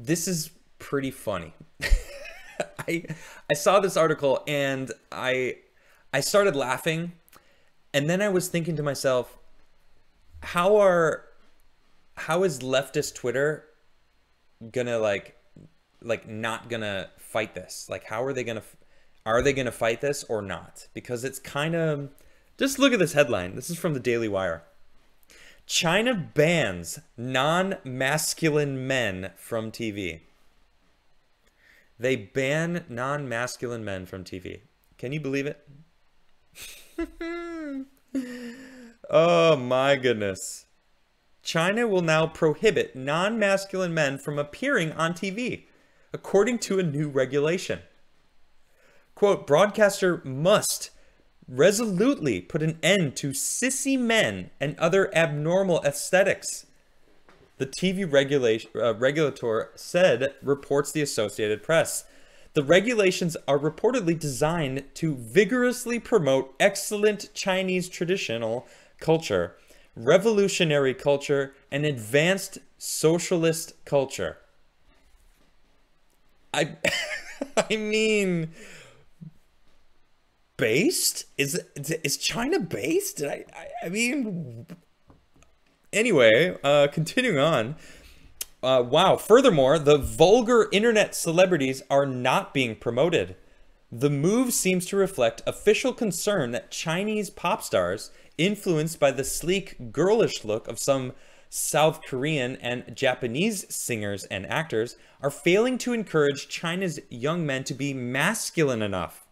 This is pretty funny. I I saw this article and I started laughing, and then I was thinking to myself, how are how is leftist Twitter gonna not gonna fight this? Like, how are they gonna fight this or not? Because it's kind of, just look at this headline. This is from the Daily Wire. China bans non-masculine men from TV. They ban non-masculine men from TV. Can you believe it? Oh my goodness. China will now prohibit non-masculine men from appearing on TV, according to a new regulation. Quote, broadcaster must resolutely put an end to sissy men and other abnormal aesthetics. The TV regulator said, reports the Associated Press. The regulations are reportedly designed to vigorously promote excellent Chinese traditional culture, revolutionary culture, and advanced socialist culture. I I mean, based? Is China based? I mean, anyway, continuing on. Wow. Furthermore, the vulgar internet celebrities are not being promoted. The move seems to reflect official concern that Chinese pop stars, influenced by the sleek, girlish look of some South Korean and Japanese singers and actors, are failing to encourage China's young men to be masculine enough.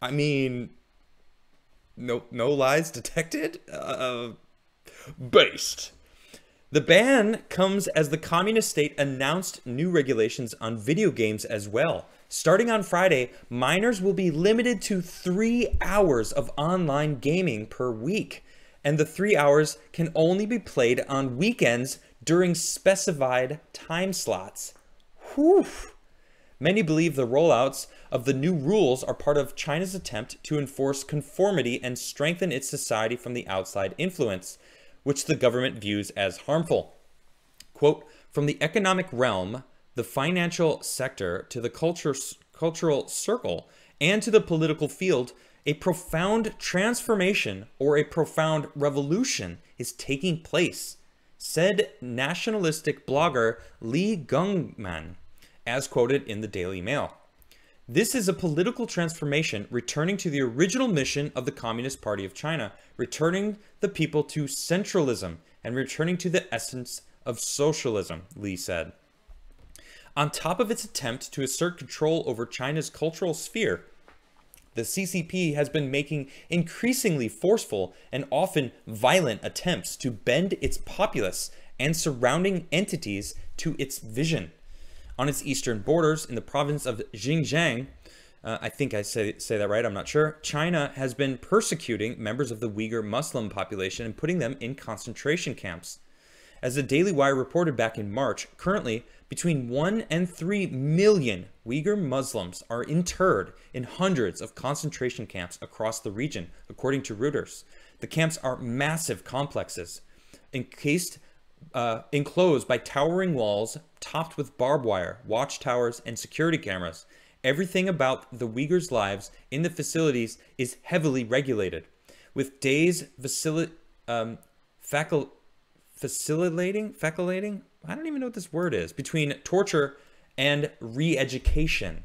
I mean, no lies detected? Based. The ban comes as the communist state announced new regulations on video games as well. Starting on Friday, minors will be limited to 3 hours of online gaming per week, and the 3 hours can only be played on weekends during specified time slots. Whew. Many believe the rollouts of the new rules are part of China's attempt to enforce conformity and strengthen its society from the outside influence, which the government views as harmful. Quote, from the economic realm, the financial sector, to the cultural circle, and to the political field, a profound transformation or a profound revolution is taking place, said nationalistic blogger Li Gungman, as quoted in the Daily Mail. This is a political transformation returning to the original mission of the Communist Party of China, returning the people to centralism and returning to the essence of socialism, Li said. On top of its attempt to assert control over China's cultural sphere, the CCP has been making increasingly forceful and often violent attempts to bend its populace and surrounding entities to its vision. On its eastern borders in the province of Xinjiang, I think I say that right, I'm not sure, China has been persecuting members of the Uyghur Muslim population and putting them in concentration camps. As the Daily Wire reported back in March, currently between 1 and 3 million Uyghur Muslims are interred in hundreds of concentration camps across the region, according to Reuters. The camps are massive complexes, enclosed by towering walls topped with barbed wire, watchtowers, and security cameras. Everything about the Uyghurs' lives in the facilities is heavily regulated, with days facilitating, I don't even know what this word is, between torture and re-education.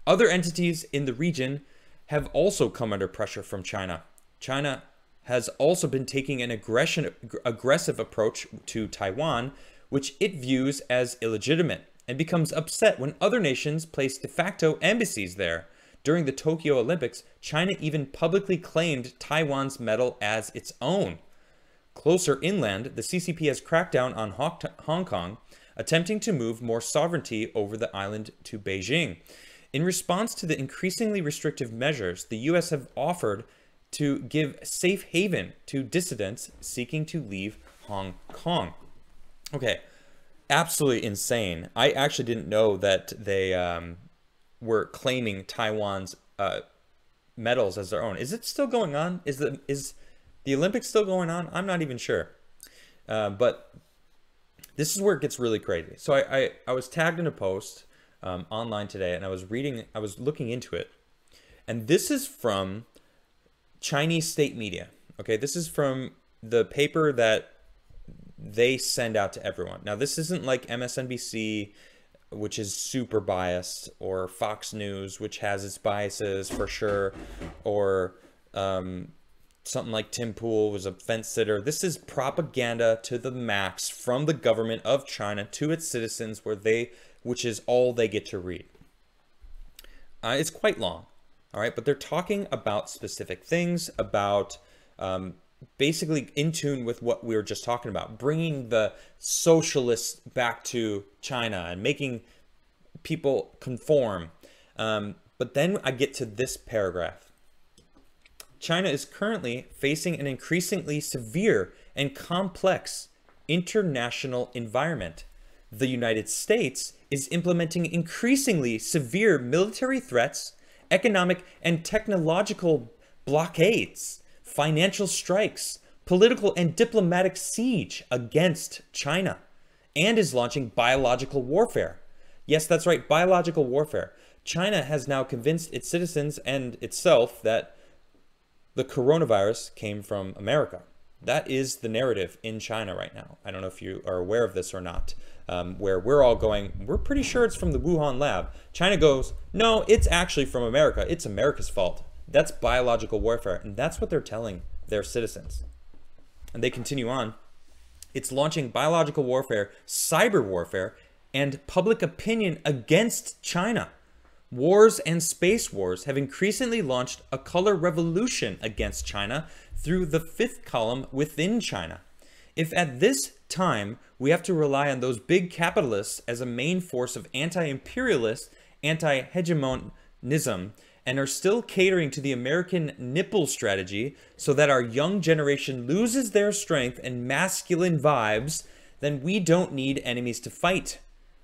Other entities in the region have also come under pressure from China. China has also been taking an aggressive approach to Taiwan, which it views as illegitimate, and becomes upset when other nations place de facto embassies there. During the Tokyo Olympics, China even publicly claimed Taiwan's medal as its own. Closer inland, the CCP has cracked down on Hong Kong, attempting to move more sovereignty over the island to Beijing. In response to the increasingly restrictive measures, the US have offered to give safe haven to dissidents seeking to leave Hong Kong. Okay, absolutely insane. I actually didn't know that they were claiming Taiwan's medals as their own. Is it still going on? Is the Olympics still going on? I'm not even sure. But This is where it gets really crazy. So I was tagged in a post online today, and I was looking into it. And this is from Chinese state media. Okay, this is from the paper that they send out to everyone. Now, this isn't like MSNBC, which is super biased, or Fox News, which has its biases for sure, or something like Tim Pool was a fence sitter. This is propaganda to the max from the government of China to its citizens, which is all they get to read. It's quite long, all right, but they're talking about specific things, about basically in tune with what we were just talking about, bringing the socialists back to China and making people conform. But then I get to this paragraph. China is currently facing an increasingly severe and complex international environment. The United States is implementing increasingly severe military threats, economic and technological blockades, financial strikes, political and diplomatic siege against China, and is launching biological warfare. Yes, that's right, biological warfare. China has now convinced its citizens and itself that the coronavirus came from America. That is the narrative in China right now. I don't know if you are aware of this or not, where we're all going, we're pretty sure it's from the Wuhan lab. China goes, no, it's actually from America. It's America's fault. That's biological warfare. And that's what they're telling their citizens. And they continue on. It's launching biological warfare, cyber warfare, and public opinion against China. Wars and space wars have increasingly launched a color revolution against China through the fifth column within China. If at this time we have to rely on those big capitalists as a main force of anti-imperialist, anti-hegemonism, and are still catering to the American nipple strategy so that our young generation loses their strength and masculine vibes, then we don't need enemies to fight.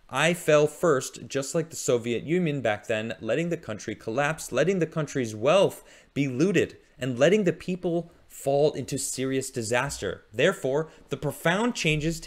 I fell first, just like the Soviet Union back then, letting the country collapse, letting the country's wealth be looted, and letting the people fall into serious disaster. Therefore, the profound changes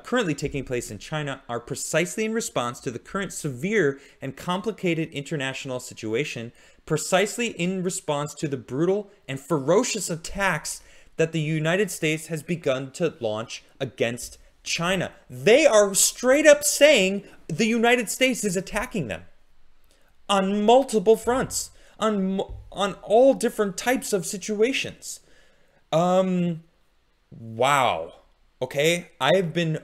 currently taking place in China are precisely in response to the current severe and complicated international situation, precisely in response to the brutal and ferocious attacks that the United States has begun to launch against China. They are straight up saying the United States is attacking them on multiple fronts, on all different types of situations. Wow. Okay, I've been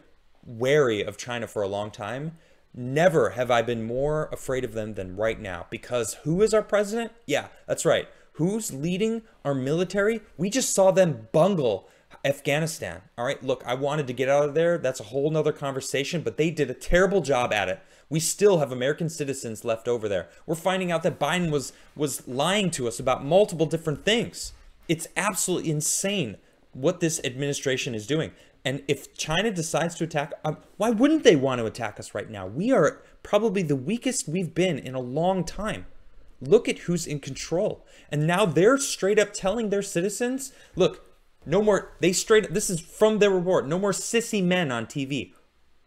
wary of China for a long time. Never have I been more afraid of them than right now, because who is our president? Yeah, that's right. Who's leading our military? We just saw them bungle Afghanistan. All right, look, I wanted to get out of there. That's a whole nother conversation, but they did a terrible job at it. We still have American citizens left over there. We're finding out that Biden was lying to us about multiple different things. It's absolutely insane what this administration is doing. And if China decides to attack, why wouldn't they want to attack us right now? We are probably the weakest we've been in a long time. Look at who's in control. And now they're straight up telling their citizens, look, no more, this is from their report, no more sissy men on TV.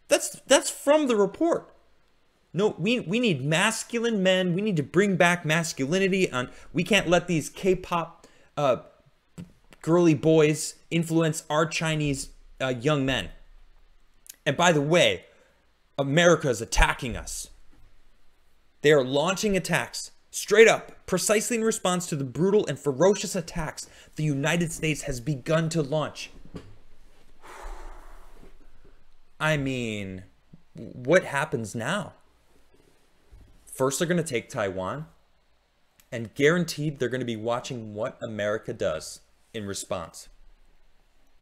That's from the report. No, we need masculine men. We need to bring back masculinity. We can't let these K-pop girly boys influence our Chinese young men. And by the way, America is attacking us. They are launching attacks straight up, precisely in response to the brutal and ferocious attacks the United States has begun to launch. I mean, what happens now? First, they're going to take Taiwan, and guaranteed they're going to be watching what America does in response.